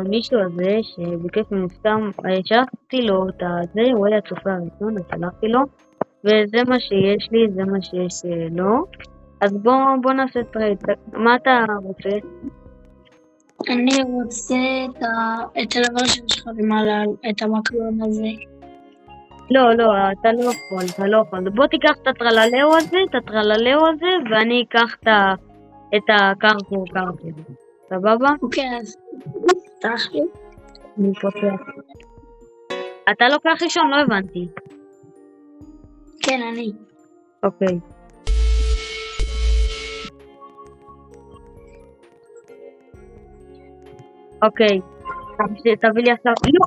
המישהו הזה שביקש ממני סתם, שלחתי לו את זה, הוא היה צופה הראשון, אז שלחתי לו, וזה מה שיש לי, זה מה שיש לו. אז בוא נעשה טרייד. מה אתה רוצה? אני רוצה את הדבר שלך למעלה, את המקלון הזה. לא, אתה לא יכול. בוא תיקח את הטרללאו הזה, ואני אקח את הקרקור. סבבה? אוקיי, אז תפתח לי. אני פותח. אתה לוקח ראשון? לא הבנתי. כן, אני. אוקיי. אוקיי. תביא לי עכשיו. לא!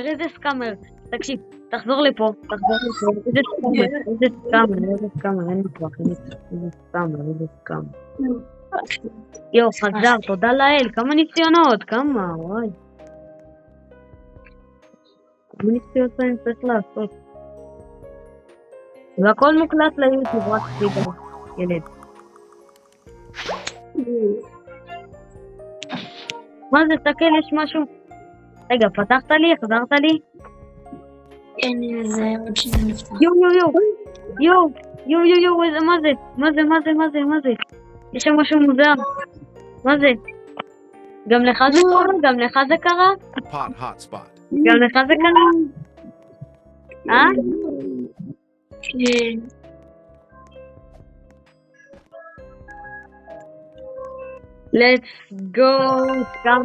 איזה סקאמר! תקשיב, תחזור לפה. איזה סקאמר, אין מכוח. איזה סקאמר. יו, חזר, תודה לאל. כמה ניסיונות, וואי. כמה ניסיונות אני צריך לעשות. והכל מוקלט ליוטיוב, רק תדע, ילד. מה זה, תקל, יש משהו? רגע, פתחת לי? חזרת לי? כן, זה עוד שנייה נפתח. יו, מה זה? יש שם משהו מוזר. מה זה? גם לך זה קרה? גם לך זה קרה? כן. Let's go, סקאם,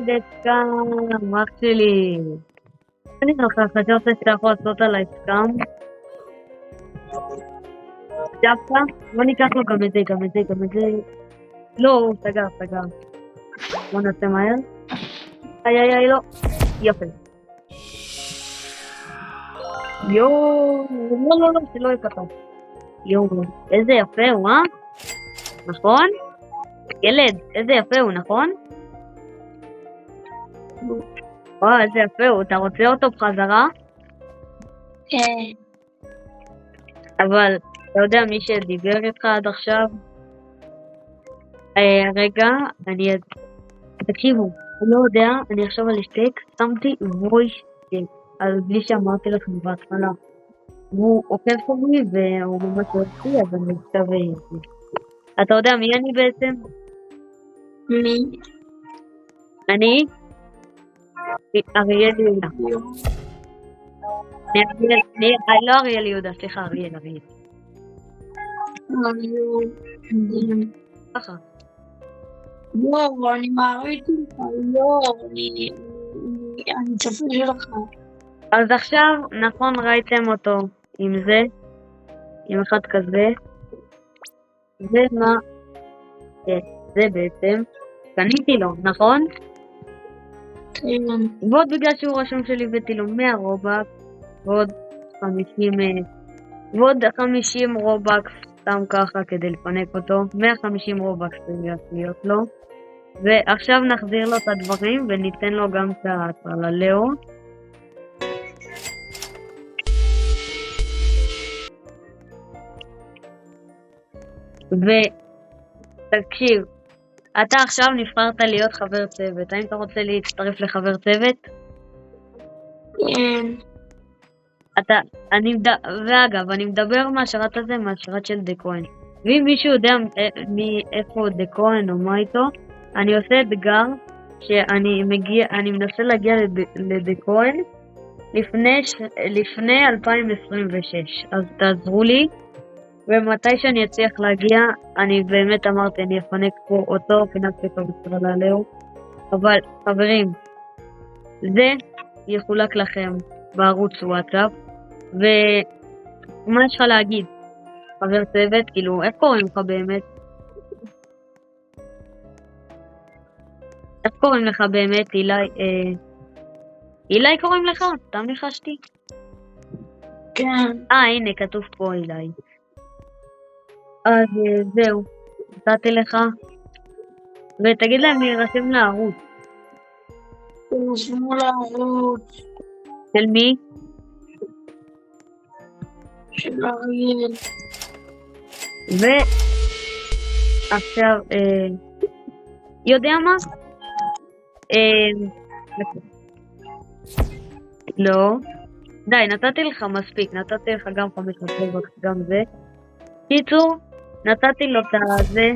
אח שלי. אני חשבת שאתה יכול לעשות עליי סקאם. דווקא? בוא ניקח לו גם את זה. לא, הוא סגר. בוא נעשה מהר. איי, לא. יפה. לא, שלא יקטע. איזה יפה הוא, נכון? ילד, איזה יפה הוא, נכון? איזה יפה הוא, אתה רוצה אותו בחזרה? כן. אבל, אתה יודע, מי שדיבר איתך עד עכשיו? רגע, תקשיבו, אני לא יודע, אני עכשיו על השטק, שמתי וויש, אז בלי שאמרתי לכם בהתחלה. הוא עוקב חומי והוא ממש אוהבתי, אז אני עכשיו אתה יודע מי אני בעצם? מי? אני? אריאל יהודה. לא אריאל יהודה, סליחה, אריאל. ככה. אני מעריך לך, אני צופה שלך. אז עכשיו, נכון, ראיתם אותו עם זה, עם אחד כזה. זה מה? זה בעצם, קניתי לו, נכון? כן. ועוד בגלל שהוא רשום שלי הבאתי לו 100 רובקס, ועוד 50 רובקס, סתם ככה כדי לפנק אותו, 150 רובקס להיות לו, ועכשיו נחזיר לו את הדברים וניתן לו גם את הטרללאו. ותקשיב, אתה עכשיו נבחרת להיות חבר צוות. האם אתה רוצה להצטרף לחבר צוות? כן. ואגב, אני מדבר מהשרת הזה, מהשרת של דקוין. ואם מישהו יודע איפה דקוין או מה איתו, אני עושה אתגר שאני מנסה להגיע לדקוין לפני 2026. אז תעזרו לי. ומתי שאני אצליח להגיע, אני באמת אמרתי, אני אפנק פה אותו, פינקתי אותו בטרללאו. אבל חברים, זה יחולק לכם בערוץ וואטסאפ. ומה יש לך להגיד? חבר צוות, כאילו, איך קוראים לך באמת? איך קוראים לך באמת, אילי? אילי קוראים לך? סתם ניחשתי? כן. הנה, כתוב פה אילי. אז זהו, נתתי לך, ותגיד להם להירשם לערוץ. תרשמו לערוץ. של מי? של אריאל. ועכשיו, יודע מה? לא. די, נתתי לך מספיק, נתתי לך גם 5 רובוקס, גם זה. קיצור, נתתי לו את זה,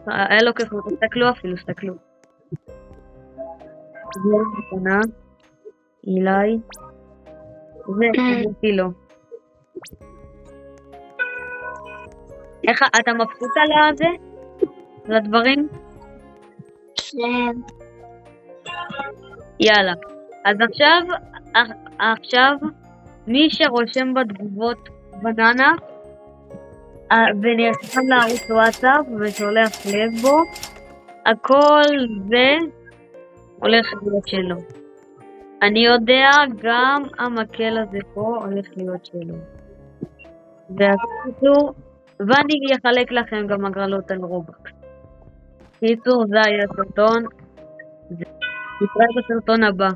היה לו כיף, תסתכלו אפילו, תסתכלו. זה מתנה, אילי, זה, נתתי לו. איך, אתה מבסוט על זה? לדברים? כן. יאללה. אז עכשיו, מי שרושם בתגובות בננה, ונרשם לערוץ וואטסאפ ושולח לב בו, הכל זה הולך להיות שלו. אני יודע, גם המקל הזה פה הולך להיות שלו. והקיצור, ואני אחלק לכם גם הגרלות על רובוקס. קיצור, זה היה הסרטון. נתראה בסרטון הבא.